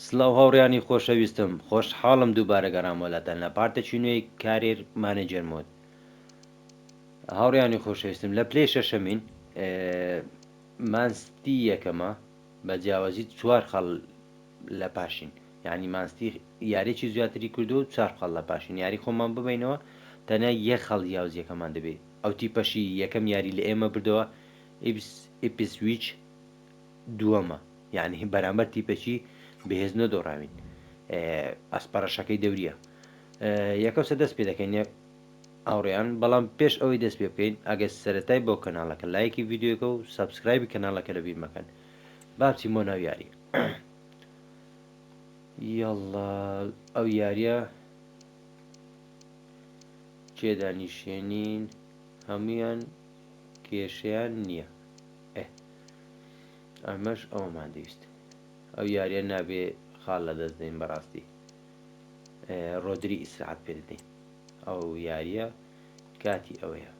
سلااو هاوڕێیانی خۆشەویستم، خۆشحاڵم دووبارە گەڕامۆلەتەن لە پارتێکی نوێی کارێر مانەجەر مۆد. هاوڕێیانی خۆشەویستم لە پلەی شەشەمین مانستی یەکەمە بە جیاوازی 4 خەڵ لە پاشین، یعنی مانستی یاریی زیاتری کردو و 4 خەڵ لە پاشین یاری خۆمان ببینەوە تەنە یە خەڵ یاوزیەکەمان دەبێت. ئەو تیپەشی یەکەم یاری لە ئێمە بردەوە ئیپسویچ دووەمە، یعنی بەرامبەر تیپەکی بەهێز نەدۆڕاوین ئەسپەرەشەکەی دەوریە یەکەوسە دەست پێ دەکەین یەک ئاوڕێیان. بەڵام پێش ئەوەی دەست پێ بکەین ئەگەر سەرەتای بۆ کەناڵەکە لایکی یددیوەکە و سابسکرایبی کەناڵەکە لە بیر مەکەن باچی مۆ ناو یاری یاڵڵا ئەو یاریە چێدانیشێنین هەمویان کێشیان نییە ئەمەش ئەومان دەویست ئەو یاریە نابێ خاڵ لە دەست دەین بەڕاستی ڕۆدری ئیسرعات پێ دەدەین ئەو یاریە کاتی ئەوەیە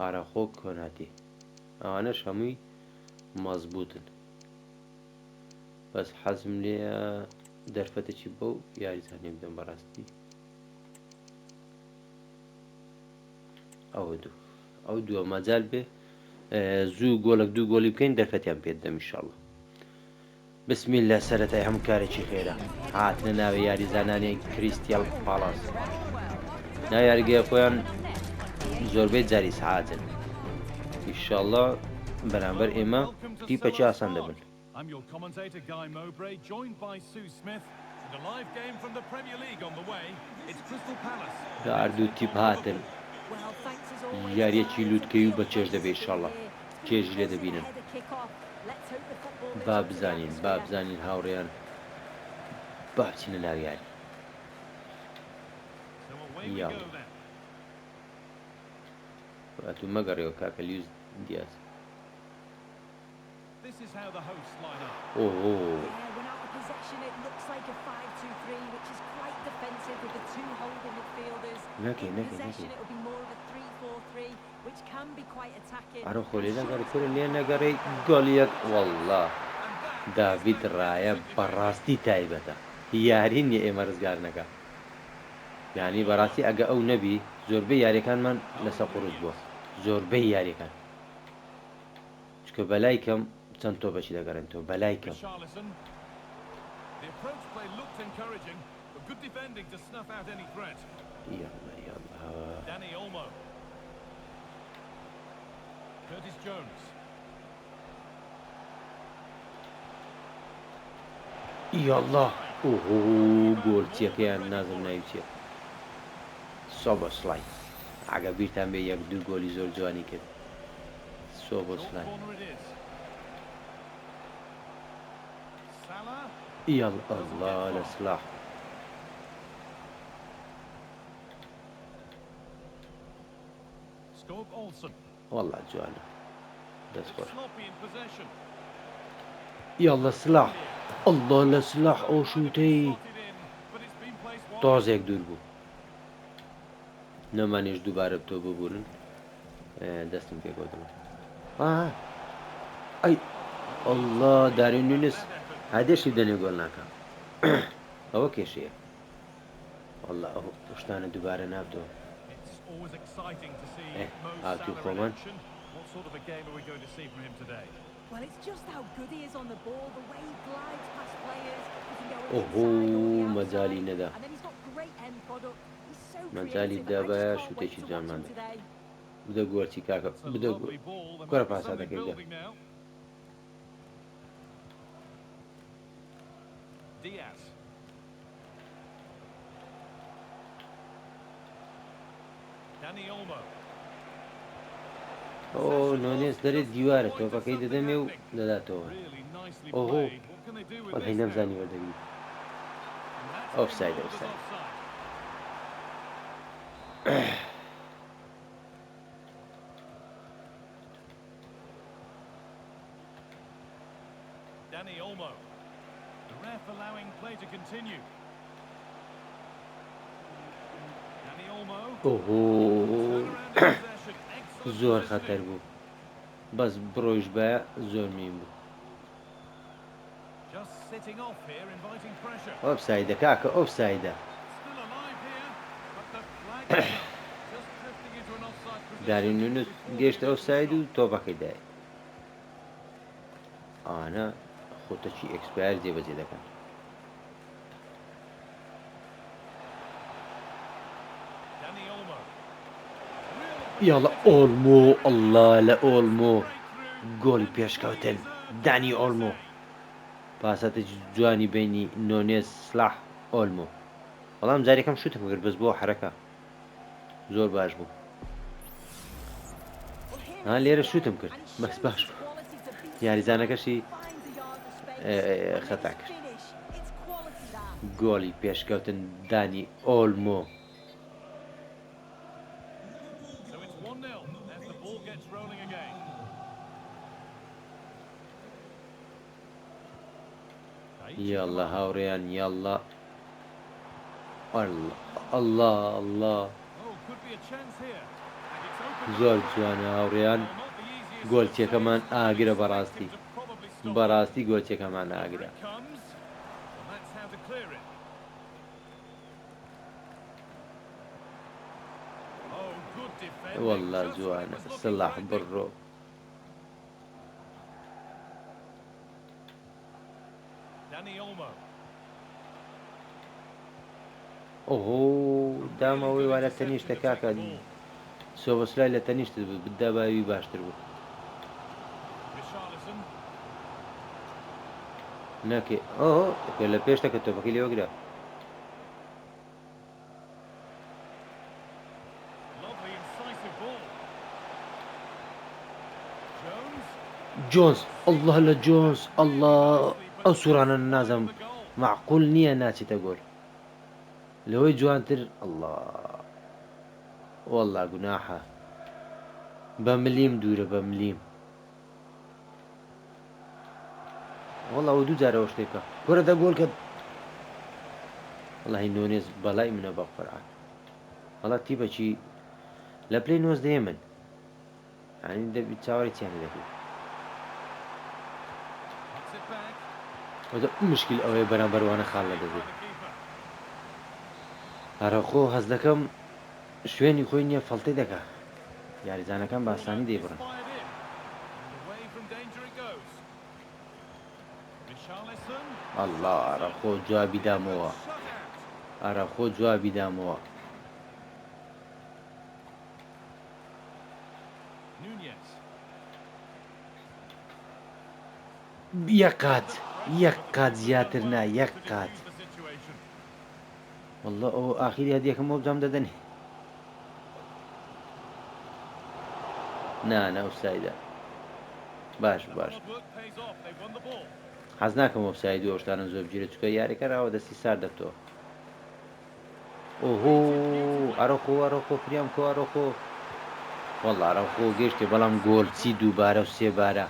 ئاراخۆ کۆناتی ئەوانەش هەمووی مەزبوطن بەس حەزم لێە دەرفەتێکی بەو یاریزانێ بدەم بەڕاستی ئەو دووە مەجال بێ زوو گۆلک دوو گۆلی بکەین دەرفەتیان پێ دەم ئینشاڵڵا. بسمیللە سەرەتای هەموو کارێکی خێرا هاتنە ناوێ یاریزانانی کریستیال پاڵاس نا یاریگەیە خۆیان زۆربەی جاری سەعاتن ئینشاڵڵا بەرامبەر ئێمە تیپەکی ئاسان دەبن. I'm your commentator Guy Mowbray, joined by Sue Smith, and a live game from the Premier League on the way. It's Crystal Palace. هاردوو تیپ هاتن یاریەکی لووتکەی و بە چێژ دەبێت ئینشاڵڵا چێژی لێ دەبینن. با بزانین هاوڕێیان با بچینە ناو یاری ئەتوو مەگەڕێەوە کاکە لیوز دیاز. This is how the hosts line up. When out of possession, it looks like a 5-2-3, which is quite defensive with the two holding midfielders. In possession, it will be more of a 3-4-3, which can be quite attacking. نەگەڕی گۆلیەک وەڵڵا داڤید ڕایە بەڕاستی تایبەتە یاری نیە ئێمە ڕزگار نەکە، یعنی بەڕاستی ئەگە ئەو نەبی زۆربەی یاریەکانمان لەسەر قوڕوس بووە، زۆربەی یاریەکان چکە بەلای کەم چەند تۆ بەچی دەگەڕێنەوە بەلای کەم. The approach play looked encouraging, but good defending to snuff out any threat. Danny Olmo. Curtis Jones. یاڵڵا گۆڵ چیەکەیان نازم ناوی چیە سۆبۆسڵای ئاگە بیرتان بێ یەک دوو گۆلی زۆر جوانی کرد سۆبۆسڵای یاڵڵا لە سلاح وەڵڵا جوانە دەستخۆش یاڵڵا سلاح ئەڵڵا لە سلاح ئەو شوتەی تازێک دوور بوو نەمانێش دووبارە تۆ ببورن دەستم پێ گۆتەوە ئەی ئەڵڵا داری نوونس هادێشی دەنێ گۆڵ ناکە ئەوە کێشەیە وەڵڵا ئەو شتانە دووبارە نابدەوە هاتوو خۆمان. Well, it's just how good he is on the ball, the way he glides past players. مەجالی نەدا مەجالی دابە شوتێکی جانماندا بدە گۆرچی کاکە بدە گۆرە پاسا دەکەیدا Diaz. Danny Olmo. نۆنێس دەرێت دیوارە تۆپەکەی دەدەمێ و دەداتەوە هەی نەمزانی وەردەبی ئۆفساید ئۆفساید Danny Olmo. The ref allowing play to continue. Danny Olmo. زۆر خەتەر بوو بەس بڕۆیش بە زۆر مین بوو Just sitting off here, inviting pressure. اوفسايد كاكا اوفسايد. Still alive here, but the flag is up. Just drifting into an offside دارين position نونس before the گەشت initial اوفسايد و stop. تۆپەکەی دای. ئانە خۆتەچی ئەکسپایر جێبەجێ دەکەن. Dani Olmo. يلا اولمو الله لا اولمو گۆڵی پێشکەوتن دانی ئۆلمۆ پاسەتە جوانی بینی نۆنێز سلاح ئۆلمۆ بەڵام جارێکم شوتم کرد بەس بۆ حرەکە زۆر باش بوو ها لێرە شوتم کرد بەس باش بوو یاریزانەکەشی خەتا کرد گۆڵی پێشکەوتن دانی ئۆلمۆ So it's 1-0 as the ball gets rolling again. يلا هاوريان يلا الله الله الله Oh, could be a chance here. And it's open. زۆر جوانە هاوڕێیان Well, not the easiest گۆلچێکەمان situation. ئاگرە Expect بەڕاستی him to probably stop it. بەڕاستی گۆلچێکەمان Here ئاگرە it comes. Well, that's how to clear it. Oh, good defending. والله Just when it جوانە was looking سلاح threatening. بڕۆ Dani Olmo. ئۆهۆ دامەوەی وا لە تەنیشتە کاکە سۆبەسلای لە تەنیشت بوو بدە باوی باشتر بوو Richarlison. نەکێ ئۆ پێ لە پێشتەکە تۆپەکەی لێوەگرە Lovely incisive ball. Jones. جۆنس الله لە جۆنس الله ئەو سوورانە نازەم معقول نییە ناچێتە گۆل لەوەی جوانتر الله والله گوناحە بە ملیم دوورە بە ملیم والله ئەو دوو جارەوە شتێکە وەرە دە گۆل کە والله نۆنێز بەڵای منە بە قورعان والله تیبەچی لە پلەی نۆز دێ من یعنی دەبی چاوەڕی چیانە دەکەی Puts it back. وەدە مشکل ئەوەیە بەرامبەروانە خاڵ لە By دەبێت the keeper. هەرەخۆ هەز دەکەم شوێنی خۆی نییە فەڵتەی دەکا یاریزانەکان بە ئاسانی Corner is دەیبڕن fired in. And away from danger it goes. Richarlison. الله هەرەخۆ جوابی دامەوە Shut out. هەرەخۆ جوابی دامەوە Nunez. یەک قات زیاتر نا یەک To قات defuse the situation. والله ئەو ئاخیری هەدیەکەم بۆ بجام دەدەنی نانە ئۆفسایدە باش باش Hard work pays off. They won the ball. حەز ناکەم ئۆفساید و ئەوشتانە زۆر بگیرە چکە یاریەکە ڕاوە دەستی سار دەبتەوە ئۆهۆ ئەرۆخۆ ئەرۆخۆ فریام کۆ ئەرۆخۆ والله ئەرۆخۆ گەشتێ بەڵام گۆڵچی دووبارە و سێبارە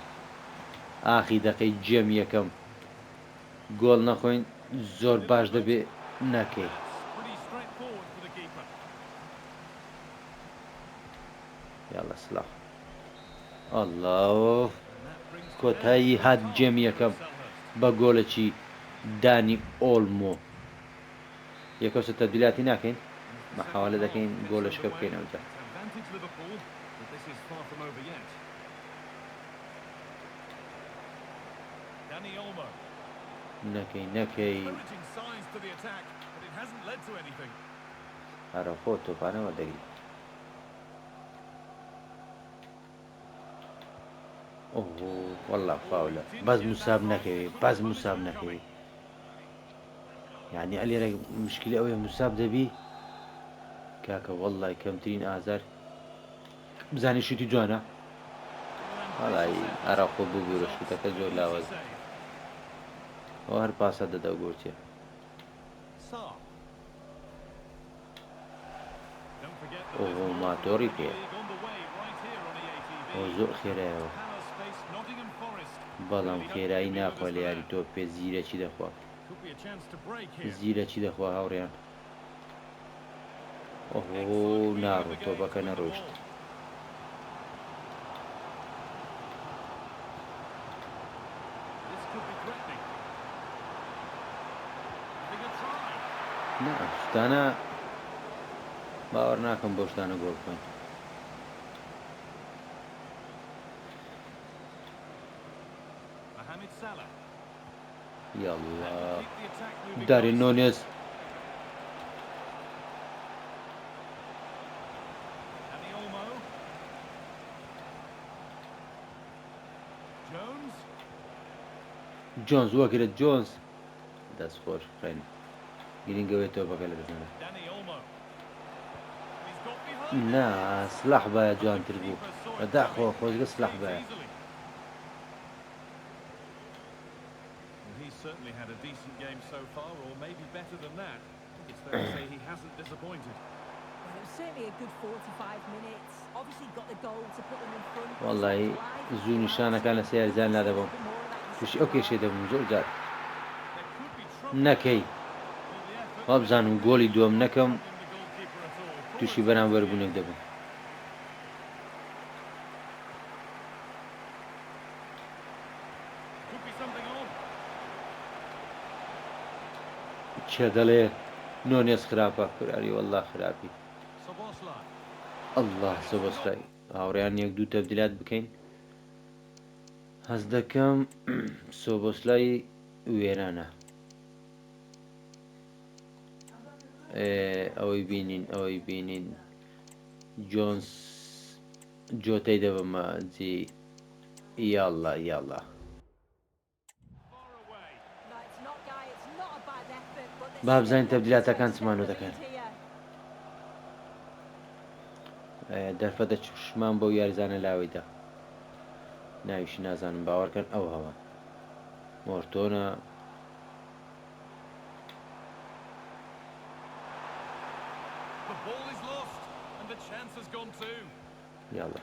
ئاخی دەقەی جێم یەکەم گۆڵ نەخۆین زۆر باش دەبێ نەکەی That's pretty straightforward for the keeper. یاڵە سلاح الله And that brings to کۆتایی an هات end جێم for یەکەم Selhurst. بە گۆڵێکی دانی ئۆلمۆ یەکەوسە تەبدیلاتی ناکەین بە حواڵە دەکەین گۆڵەشکە بکەینەوە جا Advantage Liverpool, but this is far from over yet. Dani Olmo. نەکەی Encouraging signs to the attack, but it hasn't led to anything. هەرەخۆ تۆپانەوە دەگری ئۆهۆ والله فاولە بەس موساب نەکەوێ بەس موساب نەکەوێ یعنی ئەلێرە مشکلی ئەوەیە موساب دەبی کاکە والله کەمترین ئازار بزانێ شوتی جوانە وەڵای ئەرەخۆ ببوورە شوتەکە زۆر لاوەز ئەو هەر پاسە دەدا گۆرچێ Sarr. Don't forget that Oh, there's more Matori Premier here. League on the way right here on EATV. ئەو زۆر خێرایەوە Palace face Nottingham Forest. بەڵام Really خێرایی hoping to ناخوا beat لە us یاری there. تۆ پێ زیرەکی دەخوا Could be a chance to break here. زیرەکی دەخوا هاوڕێیان ئۆهۆ ناڕۆ تۆپەکە نەڕۆیشت This could be threatening. نا شتانە باوەڕ ناکەم بۆ شتانە گۆڵ بکەین. Mohamed Salah. یاڵڵا Keep the attack moving داری nicely. نۆنێز Dani Olmo. Jones. جۆنز وەگرێت جۆنز دەست خۆش خێن گرنگەوەی تۆپەکە لە دەستمانە. Dani Olmo. He's got behind. نا سلاح باە جوانتر بوو Keeper saw it بەداخۆ coming. خۆزگە سلاح Saves باە. easily. Well, he's certainly had a decent game so far, or maybe better than that. It's fair to say he hasn't disappointed. Well, it was certainly a good 45 minutes. Obviously got the goal to put them in front. وەڵی زوو نیشانەکان لە سیارزان نادەبم تووشی ئەو کێشێ دەبم زۆر جار There could be trouble. نەکەی Well, the effort وابزانم گۆڵی دووەم نەکەم in the goalkeeper at all. تووشی بەرامبەر بوونێک دەبم. Could be something on. کێ دەڵێ نۆنێز خراپە فراری وەڵڵا خراپی. Szoboszlai. ئەڵڵا سۆبەسلای هاوڕێیان یەک دوو تەبدیلات بکەین. هەز دەکەم سۆبۆسلای وێرانە ئەوەی بینین جۆنس جۆتەی دەبمە جی یاڵڵا یاڵڵا. Far away. No, it's not, Guy. It's not a bad effort, but there's با بزانین still تەبدیلاتەکان one چمانۆ step دەکەن. lead here. دەرفەتە چشمان بۆ یاریزانە لاوەیدا ناویشی نازانم باوەڕکەن ئەو هەوە مۆرتۆنە The ball is lost, and the chance has gone too. یاڵڵا.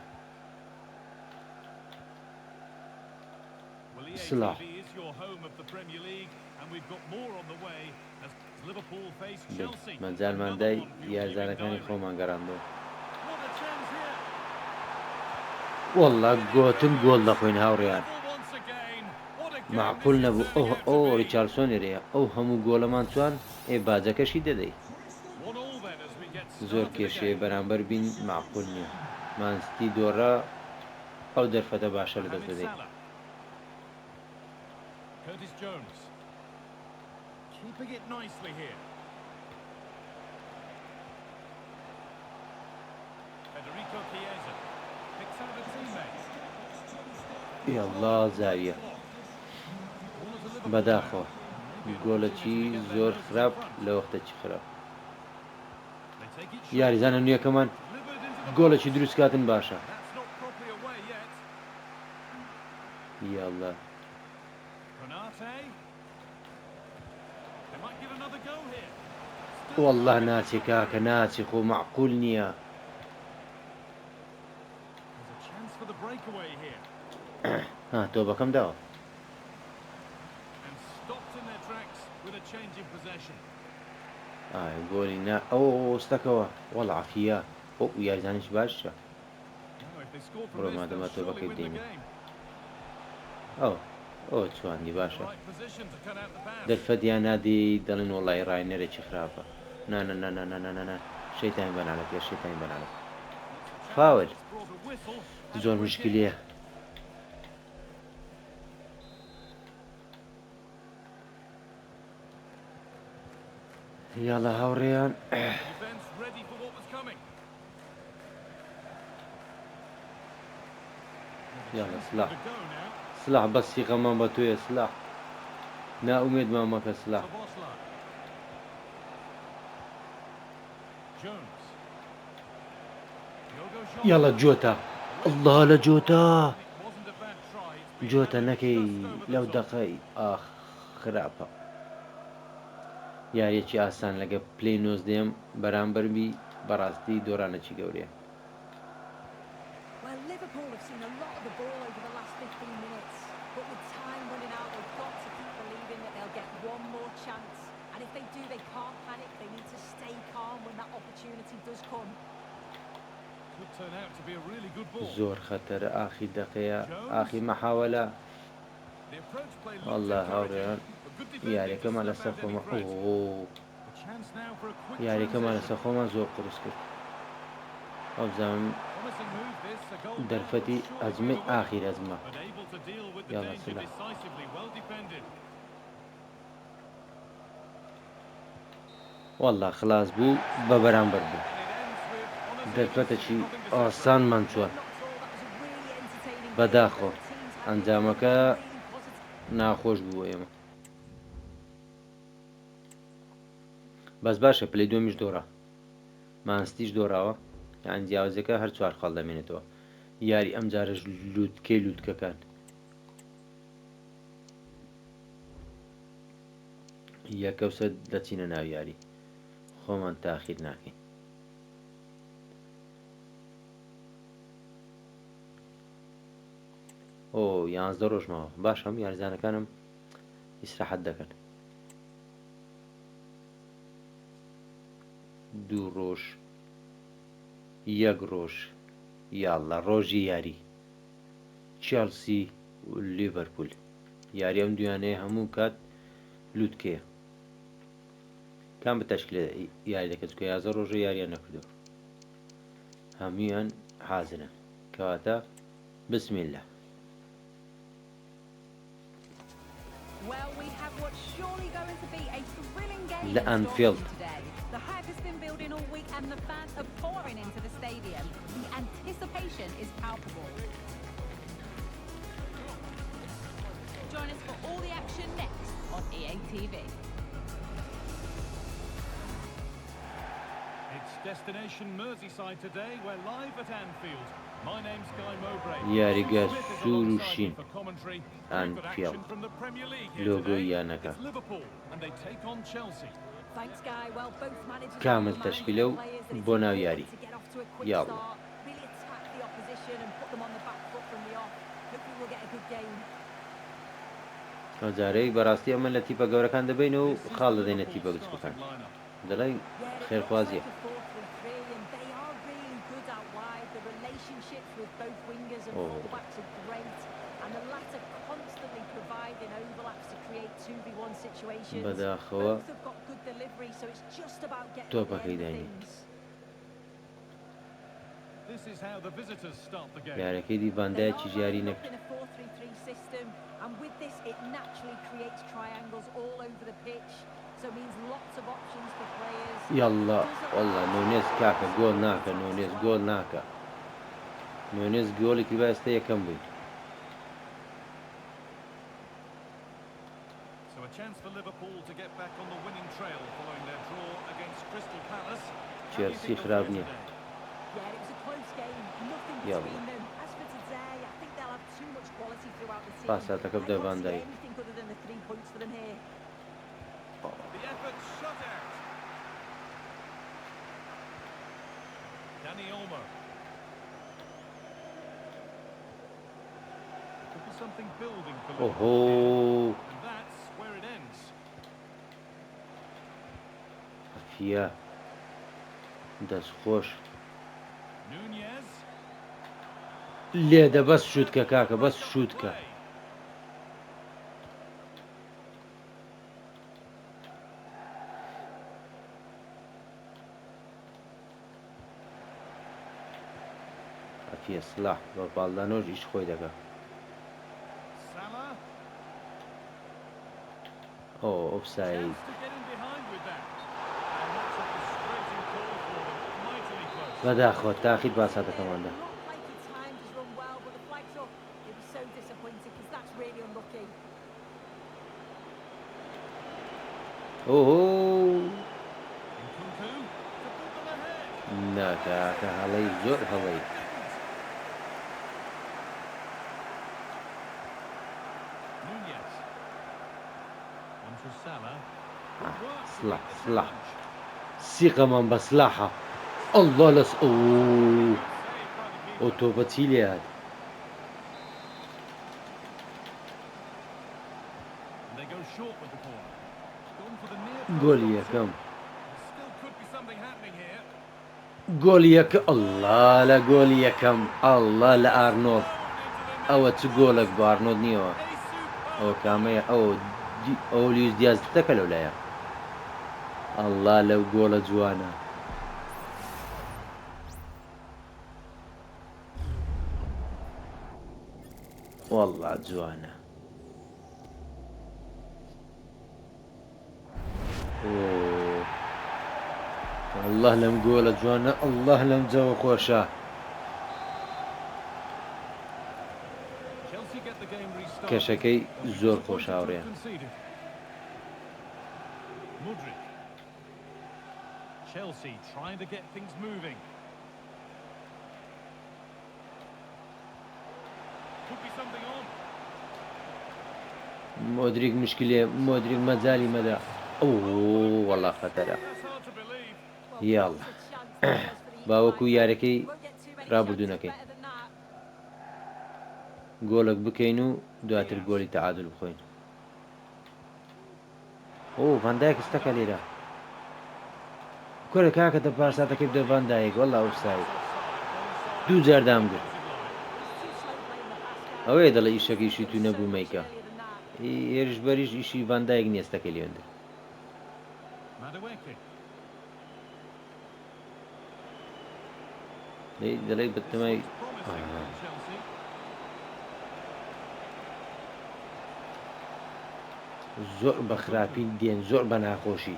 Well, Salah. EA TV is your home of the Premier League, and we've got more on the way as Liverpool face Chelsea. مەنجالماندای Another one for your یاریزانەکانی viewing خۆمان گەڕاندەوە. diary. What a chance here. وەڵڵا گۆتم گۆڵ دەخۆین هاوڕێیان. Level once again. What a game معقول this is نەبوو turning out to ئەو be. ریچارلسۆن هێرەیە ئەو هەموو گۆڵەمان توان باجەکەشی دەدەی 1-1 then as we get زۆر started کێشەیە again. بەرامبەر بین معقول نییە مانستی دۆڕە ئەو دەرفەتە باشە لە دەست Mohamed بدەیت. Salah. Curtis Jones. Keeping it nicely here. Federico Chiesa. Picks out a teammate. یاڵڵا زاویە One of the Liverpool بەداخۆ fans. Maybe an گۆڵەکی opportunity to get زۆر their noses خراپ in front. لە وەختەکی خراپ. They take it short. یاریزانە نوێەکەمان Delivered into the گۆڵێکی box. دروستکاتن باشە. That's not properly away yet. یاڵڵا Konate. They might give another go here. وەڵڵا ناچێ کاکە ناچی خۆ معقول نییە. There's a chance for the breakaway here. ها تۆ بەکەم داوە And stopped in their tracks with a change in possession. گۆڵی نا ئەو ئۆستەکەەوە وەڵ عافیە ئەو یاریزانش باشە. Now, if they score from Bro, this, madem they'll ato surely bakayım win the diyeyim. game. ئەو چواندی باشە Right position to cut out the pass. دەرفەتیان نادی دەڵێن وڵی ڕاینەرێکی خراپە نانە شەیتان بەناڵە پێ شێتان بەناڵە فاول It's brought a whistle and a زۆر free kick. مشکلیە. یاڵە هاوڕێیان The defence ready for what was coming. یاڵە سلاح To go now. سلاح بەسی غەمان بە توێ سلاح ناومێت مامەکە سلاح Szoboszlai. Jones. Diogo Jota. یاڵە جۆتە ئەڵڵا لە جۆتە It wasn't a bad try. It's been جۆتە handled نەکەی just over the لەو top. دەقەی ئاخ خراپە یاریەکی ئاسان لەگە پلەی نۆزدەم بەرامبەربی بەڕاستی دۆرانەکی گەورەیە. Well, Liverpool have seen a lot of the ball over the last 15 minutes, but with time running out, they've got to keep believing that they'll get one more chance. And if they do, they can't panic. They need to stay calm when that opportunity does come. Could turn out to be a really good ball. زۆر خەتەرە ئاخی دەقەیە ئاخی مەحاوەلە The approach play looked والله encouraging, هاوڕێیان but good defending to یاریەکەمان snuff لەسەر out any خۆمە threat. ئۆ A chance now for a quick یاریەکەمان transition. لەسەر خۆمان زۆر قورس کرد ئەوزانم Promising move this, a goal now دەرفەتی will surely ئەزمێ be the win. ئاخیر ئەزمە But able to deal with the يلا danger سلاح decisively, well defended. والله خلاص بوو بە بەرامبەر بوو And it ends with honestly دەرفەتەکی nothing to say. ئاسانمان چوە بەداخۆ ئەنجامەکە ناخۆش بوو ئێمە بەس باشە پلەی دومیش دۆڕا مانستیش دۆڕاوە یان جیاوازەکە هەر چوار خەڵ دەمێنێتەوە یاری ئەم جارەش لووتکەی لووتکەکان یەکەوسە دەچینە ناو یاری خۆمان تاخیر ناکەین ئۆ 11 ڕۆژمەوە باش هەم یاریزانەکانم ئیسراحەت دەکەن 2 ڕۆژ 1 ڕۆژ یاڵڵا ڕۆژی یاری چێلسی و لیڤەرپول یاری ئەم دویانەیە هەموو کات لووتکەیە کام بە تەشکیلە یاری دەکەن چکە 11 ڕۆژە یاریان نەکردەوە هەمویان حازرن کەواتە بسمیلە Well, we have what's surely going to be a thrilling game The in store Anfield. for you today. The hype has been building all week and the fans are pouring into the stadium. The anticipation is palpable. Join us for all the action next on EA TV. It's destination Merseyside today. We're live at Anfield. My name's Guy Mowbray. یاریگە Smith is سوور و alongside شین me for commentary. We've got Anfield. action from the Premier League here لۆگۆی today. یانەکە It's Liverpool and they take on Chelsea. Thanks, Guy. Well, both managers كامل are تشكيلة managing players that it's بونا important وياري. to get off to a quick يلا. start, really attack the opposition and put them on the back foot from the off. Hopefully we'll get a good game. جارەی بەڕاستی ئەمە لە تیپە گەورەکان دەبین و This is خاڵ the دەدەینە Liverpool تیپە گچکەکان starting lineup. دەڵێن Yeah, it looks خێرخوازیە like a 4-3-3 and they are really good out wide. The relationships with both wingers and Oh. fullbacks are great, and the latter constantly providing overlaps to create 2v1 situations. بەداخەوە Both have got good delivery, so it's just about getting Top on the end of akademi. things. This is how the visitors start the game. یارەکەی دی They ڤاندایەکی are ژیاری lined نەکرد up in a 4-3-3 system, and with this, it naturally creates triangles all over the pitch. So it means lots of options for players. یاڵڵا وەڵڵا نونێز کاکە گۆڵ ناکە نونێز گۆڵ ناکە نونێز گۆڵێکی بەستا یەکەم بووین So a chance for Liverpool to get back on the winning trail following their draw against Crystal Palace. How do you Chelsea think they'll خراب fare نییە. today? Yeah, it was a close game, nothing Yeah, between them. As for today, I think they'll have too much quality throughout the team. Passato I da can't Van see Dijk. anything other than the 3 points for them here. The effort shut out. Danny Olmo. Could be something building for Liverpool ئۆهۆ here, and that's where it ends. ئەفیا دەستخۆش Nunez. لێدە بەس شووتکە کاکە بەس شووتکە Play. ئەفیا سلاح بە باڵدانۆژ ئیش خۆی دەکە Salah. ئۆ ئۆفساید Chance to get in behind with that. And that's a frustrating call for them. Mightily close. بەداخۆ تاخیر باساتەکەماندا Not like its time has run well, but the flag's up. It'll be so disappointed because that's really unlucky. ئۆهۆ Nkunku. To put them ahead. ناکاکە هەڵەی زۆر هەڵەی Nunez. On to Salah. سلاح سلاح سیقەمان بە سلاحە ئەڵڵا لەس ئەو تۆپە چی لێ هات And they go short with the corner. Gone for the near گۆلی post. یەکەم Still could be something happening here. گۆلی یەکە ئەڵڵا لە گۆلی یەکەم ئەڵڵا لە ئارنۆڵ ئەوە چ گۆلێک بە ئارنۆڵ نییەوە A superb ئەو کامەیە ئەو لیوز دیاز دەکە لەولایە الله لەو گۆڵە جوانە. والله جوانە. الله لەم گۆڵە جوانە، الله لەم جەوە خۆشە. کەشەکەی زۆر خۆش هاوڕێ. Chelsea trying to get things moving. Could be something on. مودریک مشکلێ، مودریک مەجای مەدا. والله خەتەرە. یاڵڵا باوەکو یارەکەی ڕابردوونەکەی گۆڵک بکەین و دواتر گۆڵی تەعادل بخۆین. ڤان دایک ستەکە لێرە. کۆرە کاکە دە پارساتەکەی بدە ڤان دایک، وەڵڵا ئۆفساید. دوو جار دامگرت. ئەوەیە دەڵێ ئیشەکەی ئیشی تو نەبوو مەیکە. هێرش بەریش ئیشی ڤان دایک نییە ستەکەی لێوێندر. دەڵێ بەتەمای زۆر بە خراپی دێن، زۆر بە ناخۆشی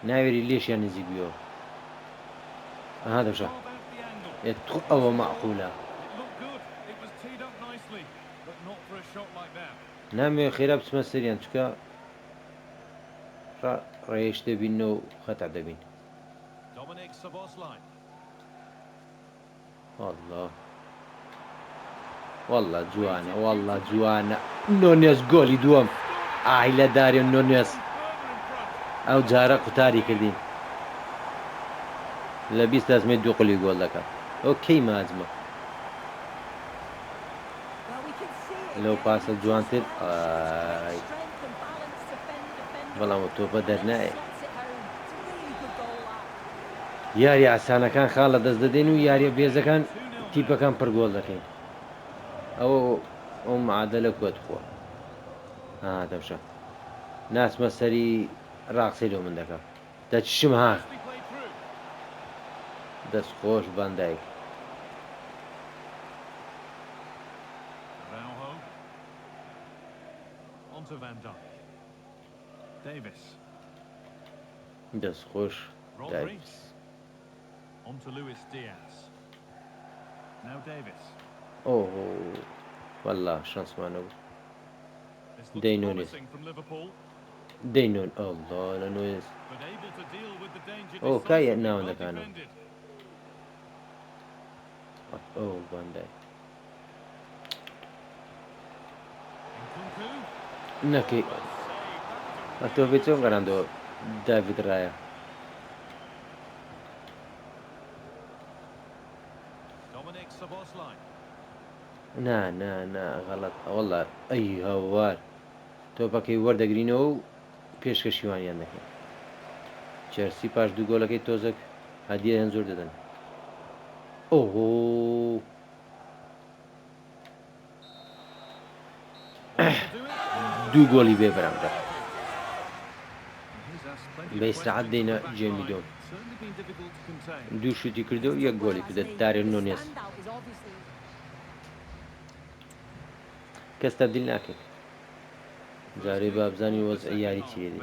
ناوێری لێشیان نزیک بیەوە. ئەها دەشە ئەوە مەعقولە. نامەوێت خێرا بچمە سەریان چکە ڕێش دەبینەوە و خەتا دەبین. والله والله جوانە، والله جوانە. نۆنێس گۆلی دووەم. ئای لە دارێ نۆنێس ئەو جارە قوتاری کردین لە 20 دەزمێت دوو قولی گۆڵ دەکات. ئەو کەی ماجمە لەو پاسە جوانتر. بەڵام تۆپە دەرنایە. یاری ئاسانەکان خاڵ لە دەست دەدەین و یاریە بێزەکان تیپەکان پڕگۆڵ دەکەین. ئەو معادلە کۆت خۆ دەمشە ناچمە سەری ڕاقسەی لەو من دەکەم دەچشم ها دەست خۆش ڤان دایک. دەست خۆش دایڤس. On to Luis Diaz. Now Davis. والله شانسمانە بوو. This looks Daynunes. promising from Liverpool. دەینۆن الله لە نوێز. But able to deal with the danger کایە decisively. Well ناوەندەکانم. defended. ڤان دایک Nkunku. نەکەی. Well saved. That was تۆ بێت چۆن گەڕاندەوە داڤید ڕایە. Dominic Szoboszlai. نا غەڵەت والله ئەی هاوار تۆپەکەی وەردەگرینەوە و پێشکەشیوانیان دەکەن. چەرسی پاش دوو گۆڵەکەی تۆزێک هەدیەیان زۆر دەدەن. دوو گۆڵی بێ بەرامبەر بە ئیسراحەت دێنە جێمی دۆم. دوو شوتی کردو و یەک گۆڵی کردە دارێ نۆنێس. کەس تەبدیل ناکەێت. جارێ بابزانی وەزعی یاری چیە دێ.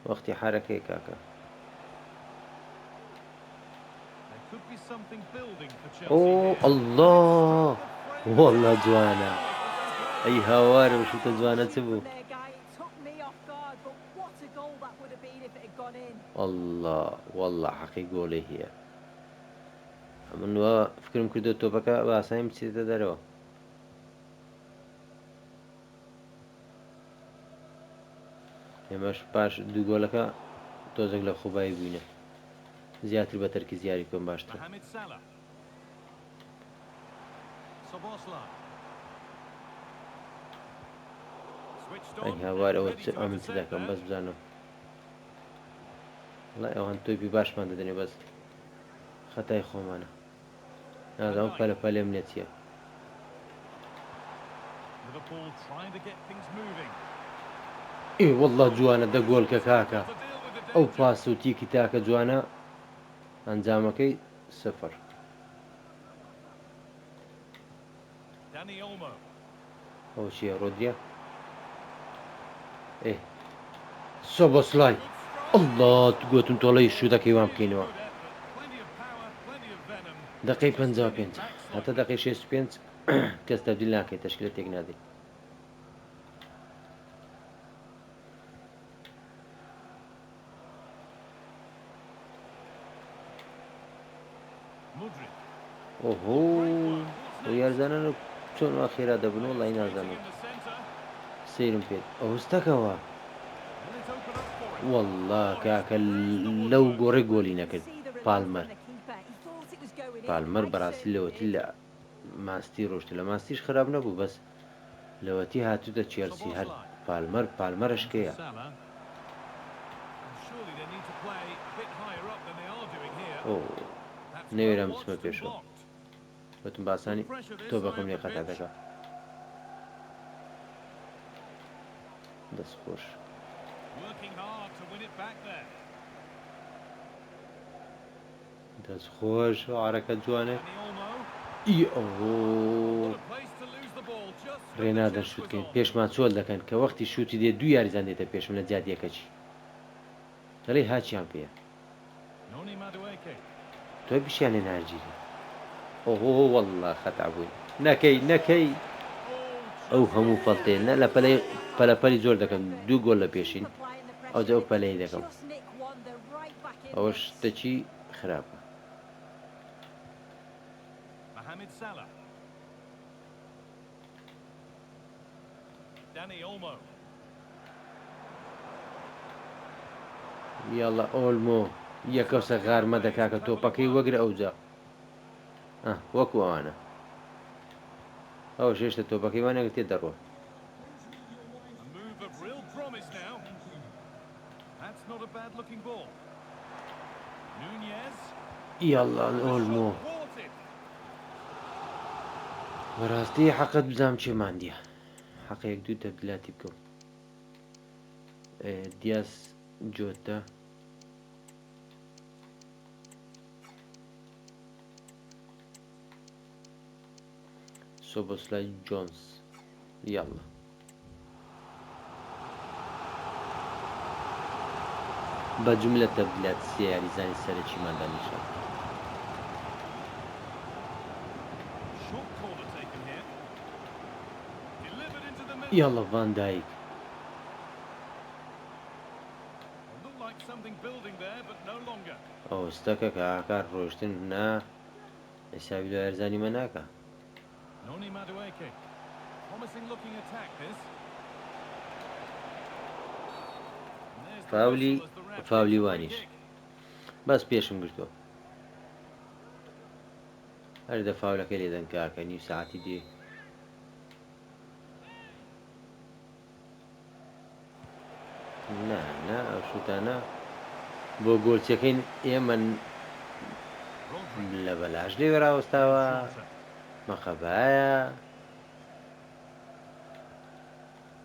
وەختی حرەکەی کاکە. الله والله جوانە. ئەی هاوارە و شوتە جوانە چ بوو. والله حەقی گۆڵێ هەیە. منوە فکرم کردو تۆپەکە بە ئاسانی بچێتە دەرەوە. ئێمەش پاش دوو گۆڵەکە تۆزێک لە خوبایی بووینە زیاتر بە تەرکی زیاری کۆم باشتر. ئەی هاوار ئەوە ئەمن چ دەکەم بەس بزانم وڵای ئەوان تۆپی باشمان دەدەنێ بەس خەتای خۆمانە نازانم پەلە پەلێم لێ چییە. ئێ وەڵڵا جوانە دە گۆڵکە کاکە To deal with the ئەو danger. پاس و تیکی تاکە جوانە ئەنجامەکەی سفر Danny Olmo. ئەو چیە ڕۆدریە ئێ سۆبۆسلای Good ئەڵڵا strike. گوتم تۆڵەی شوودەکەی وام Really بکەینەوە good effort. Plenty of power, plenty of venom. دقی Just 55 came back هەتا slightly. دقی 65 کەس تەبدیل ناکەیت تەشکیلە تێک نادەیت Mudryk. ئۆهۆ ئەو یارزانە چۆن وا خێرا دەبن وڵی Penetrating نازانم in the centre. سیرم پێێت ئەوستەکەەوە Will it open up for him? وەڵڵا Oh, he's کاکە raised the لەو woodwork. گۆڕی گۆلی You نەکرد see the relief پالمەر from the keeper. He thought it was going in. پالمەر I بەڕاستی certainly لەوەتی did. لە ماستی ڕۆشت لە ماستیش خراپ نەبوو بەس لەوەتی هاتوودە چێلسی هەر Szoboszlai. پالمەرشکەیە Onto Salah. And surely they need to play a bit higher up than they are doing here. ئۆ That's نەوێرام well بچمە watched and پێشەوە blocked. وتم باسانی تۆ بەکەم لێ قەتا دەکە دەست خۆش Working hard to win it back there. دەست خۆش ئارەکە جوانێ Danny Olmo. ئی ئەوە What a place to lose the ball just when the ڕێنادەن chance was شوتکەین on. پێشمان چۆل دەکەن کە وەختی شوتی دێ دوو یاریزان دێتە پێشم لە جادیەکەچی دەڵێ هاچیان پێە Noni Madueke. تۆ پیشیانێ ناگیری ئۆهۆ وەڵڵا خەتا بووین نەکەی Oh, ئەو just هەموو فەڵتێ نە لە پەلەپەلی زۆر دەکەم دوو گۆل لە پێشین Applying the ئەو pressure. ئەو پەلەی دەکەم Just nick one, they're right back in ئەوە this. شتێکی خراپە Mohamed Salah. Danny Olmo. یاڵە ئۆلمۆ یەکەوسە غارمە دەکاکە تۆپەکەی وەگرە ئەوجا وەکو ئەوانە ئەو شێشتە تۆپەکەی وانەگە تێ دەڕۆ A move of real promise now. That's not a bad looking ball. Nunez. یاڵە ئۆلمۆ Shot thwarted. بەڕاستی حەقت بزانام چێمان دیە حەقەیەک دوو تەبدیلاتی بکەم دیاس جۆتە سۆبۆسلای جۆنس یاڵە بە جملە تەبدیلات سێ یاریزانی سەرەکیماندا نیشان Short corner taken here. Delivered into the middle. یاڵە ڤان دایک Looked like something building there, but no longer. ئەوستەکە کە ئاکار ڕۆشتن نا حسابی لە یارزانی مە ناکە Noni Madueke. Promising looking attack this. And there's the فاولی whistle as the ref فاولی gives a free وانیش kick. بەس پێشم گرتووە هەر دە فاولەکە لێدەن کاکە نیو ساعتی دێ نا ئەو شوتانە بۆ گۆلچەکەین ئێمە Rodri. لە بەلاش لێوەراوەستاوە Shorter. مەخەبایە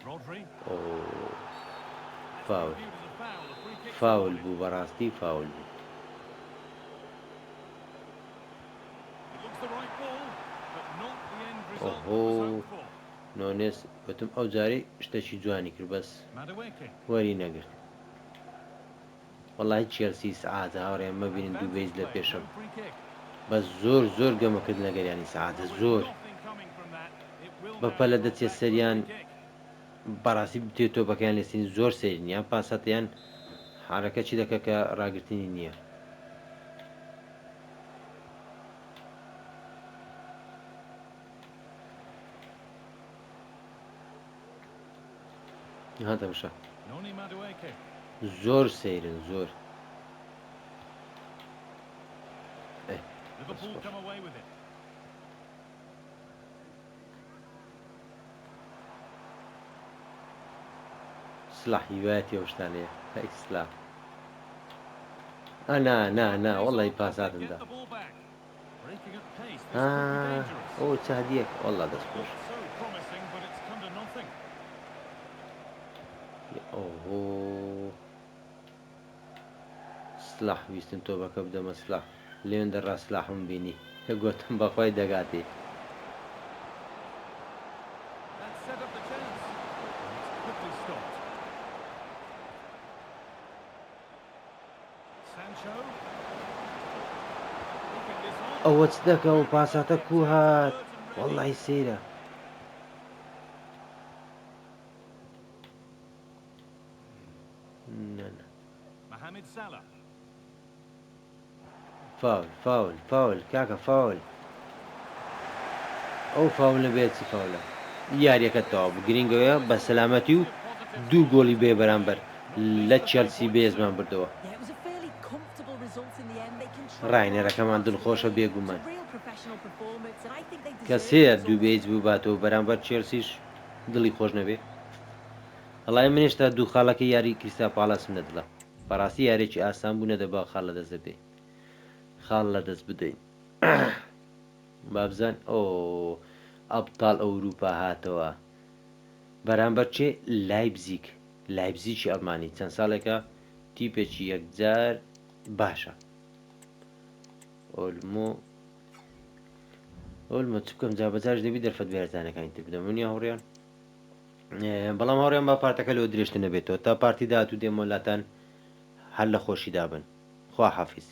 Rodri. فاول Viewed as a foul, a free kick فاول awarded. بوو بەڕاستی فاول بوو It looks the right ball, but not the end result that Oh. was hoped for. نۆنێس وتم ئەو جارەی شتێکی جوانی کرد بەس Madueke. وەری نەگرت وەڵای چێلسی سعادە هاوڕێ مەبینن دوو بەیز لە Advantage پێشم play, no free kick. بەس زۆر گەمەکرد لەگەریانی سعادە Well, with زۆر nothing coming from that, it will بە now پەلە drop دەچێت back for a سەریان free kick. بەڕاستی بتێت تۆپەکەیان لێستین زۆر سێرنیان پاسەتیان حرەکەچی دەکە کە ڕاگررتنی نییە هاتە بشە Noni Madueke. زۆر سەیرن زۆر Liverpool come away with it. سلاح هیوایەتی ئەو شتانەیە هەی سلاح نا وەڵی پاساتمدا Get the ball back. Breaking at pace, this could be dangerous. ئەو چادیەک وەڵا دەست خۆش So promising, but it's come to nothing. ئۆ سلاح ویستن تۆ بەکە بدەمە سلاح لێن دەڕا سلاحم بینی گوتم بەخوای دەگاتی That set up the chance. It's quickly stopped. Sancho. Keeping this on. ئەوە چ دەکە و پاساتە کو هات وەڵی سەیرە Mohamed Salah. فاول فاول فاول کاکە فاول ئەو فاولە بێتی فاولە یاریەکە تەواو بوو گرنگەوەیە بە سەلامەتی و دوو گۆڵی بێ بەرامبەر لە چێلسی بێزمان بردەوە Yeah, it was a fairly comfortable result in the end. They controlled ڕاینەرەکەمان دڵخۆشە بێگومان It's a real professional performance, and I think they کە deserve سێ the دوو result. بێز بوو باتەوە بەرامبەر چێلسیش دڵی خۆش نەبێ هەڵای منیشتا دوو خاڵەکە یاری کریستا پاڵاسم نەدڵە بەڕاستی یارێکی ئاسان بوو نەدەبا خاڵ لە دەست بدەین خاڵ لە دەست بدەین بابزان ئۆ ئەبتاڵ ئەوروپا هاتەوە بەرامبەر چێ لایبزیکی ئەڵمانی چەند ساڵێکە تیپێکی یەکجار باشە ئۆلمۆ چ بکەم جابەجارش دەبی دەرفەت بێرزانەکانی تر بدەم منی هەوڕێیان بەڵام هەوڕێیان با پارتەکە لەوە درێژتە نەبێتەوە تا پارتی داهات و دێمەلاتان هەر لە خۆشی دابن خوا حافیز